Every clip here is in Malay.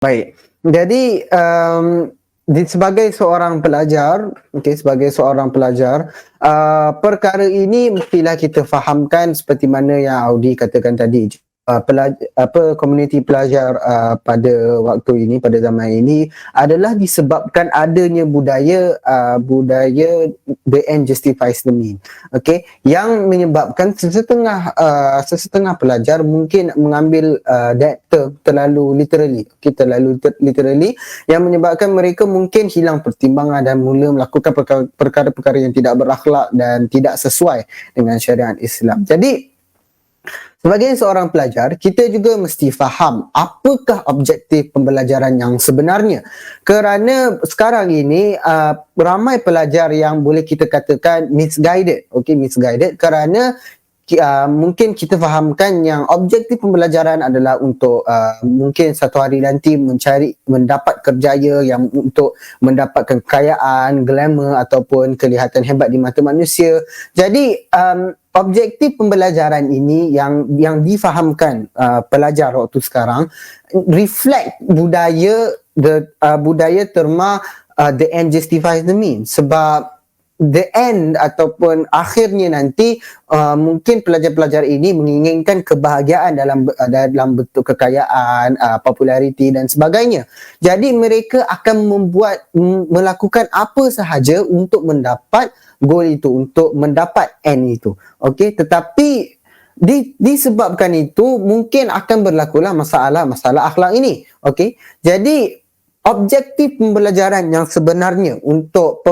Baik. Jadi, sebagai seorang pelajar, okey, sebagai seorang pelajar, perkara ini mestilah kita fahamkan seperti mana yang Audi katakan tadi. Komuniti pelajar pada waktu ini, pada zaman ini adalah disebabkan adanya budaya the end justifies the mean. Okey, yang menyebabkan sesetengah pelajar mungkin mengambil that term terlalu literally, literally, yang menyebabkan mereka mungkin hilang pertimbangan dan mula melakukan perkara-perkara yang tidak berakhlak dan tidak sesuai dengan syariat Islam. Jadi sebagai seorang pelajar, kita juga mesti faham apakah objektif pembelajaran yang sebenarnya. Kerana sekarang ini ramai pelajar yang boleh kita katakan misguided, misguided kerana mungkin kita fahamkan yang objektif pembelajaran adalah untuk mungkin satu hari nanti mendapat kerjaya yang untuk mendapatkan kekayaan, glamour ataupun kelihatan hebat di mata manusia. Jadi objektif pembelajaran ini yang difahamkan pelajar waktu sekarang reflect budaya terma the end justifies the means. Sebab the end ataupun akhirnya nanti mungkin pelajar-pelajar ini menginginkan kebahagiaan dalam bentuk kekayaan, populariti dan sebagainya. Jadi mereka akan melakukan apa sahaja untuk mendapat goal itu, untuk mendapat end itu. Okey, tetapi disebabkan itu mungkin akan berlakulah masalah akhlak ini. Okey, jadi objektif pembelajaran yang sebenarnya untuk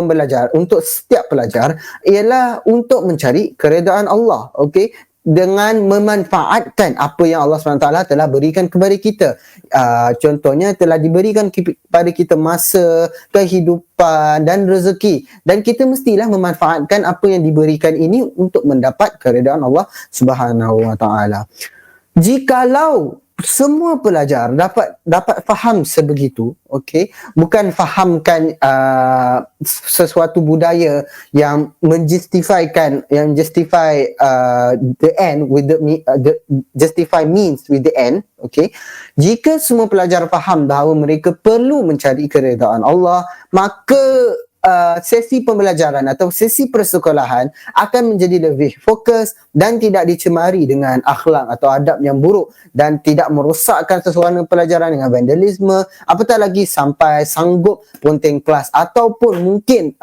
setiap pelajar ialah untuk mencari keredaan Allah, okey, dengan memanfaatkan apa yang Allah SWT telah berikan kepada kita. Contohnya telah diberikan kepada kita masa, kehidupan dan rezeki, dan kita mestilah memanfaatkan apa yang diberikan ini untuk mendapat keredaan Allah Subhanahu Wa Taala. Jikalau semua pelajar dapat faham sebegitu, okey, bukan fahamkan sesuatu budaya yang justify the end with the justify means with the end, okey. Jika semua pelajar faham bahawa mereka perlu mencari keredaan Allah, maka sesi pembelajaran atau sesi persekolahan akan menjadi lebih fokus dan tidak dicemari dengan akhlak atau adab yang buruk dan tidak merosakkan suasana pelajaran dengan vandalisme, apatah lagi sampai sanggup ponteng kelas ataupun mungkin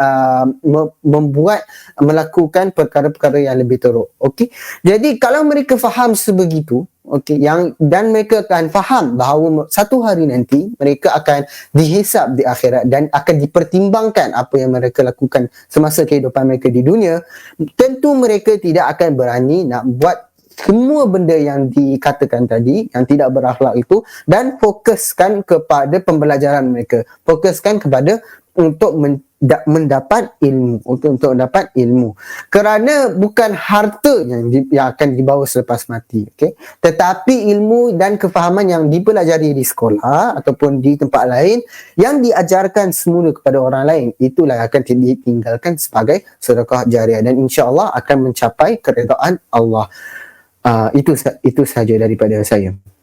melakukan perkara-perkara yang lebih teruk. Okey, jadi kalau mereka faham sebegitu, okey, dan mereka akan faham bahawa satu hari nanti mereka akan dihisap di akhirat dan akan dipertimbangkan apa yang mereka lakukan semasa kehidupan mereka di dunia, tentu mereka tidak akan berani nak buat semua benda yang dikatakan tadi yang tidak berakhlak itu, dan fokuskan kepada pembelajaran mereka, fokuskan kepada untuk mendapat ilmu, untuk mendapat ilmu, kerana bukan harta yang akan dibawa selepas mati, okey, tetapi ilmu dan kefahaman yang dipelajari di sekolah ataupun di tempat lain yang diajarkan semula kepada orang lain, itulah yang akan ditinggalkan sebagai sedekah jariah dan insya-Allah akan mencapai keredaan Allah. Itu sahaja daripada saya.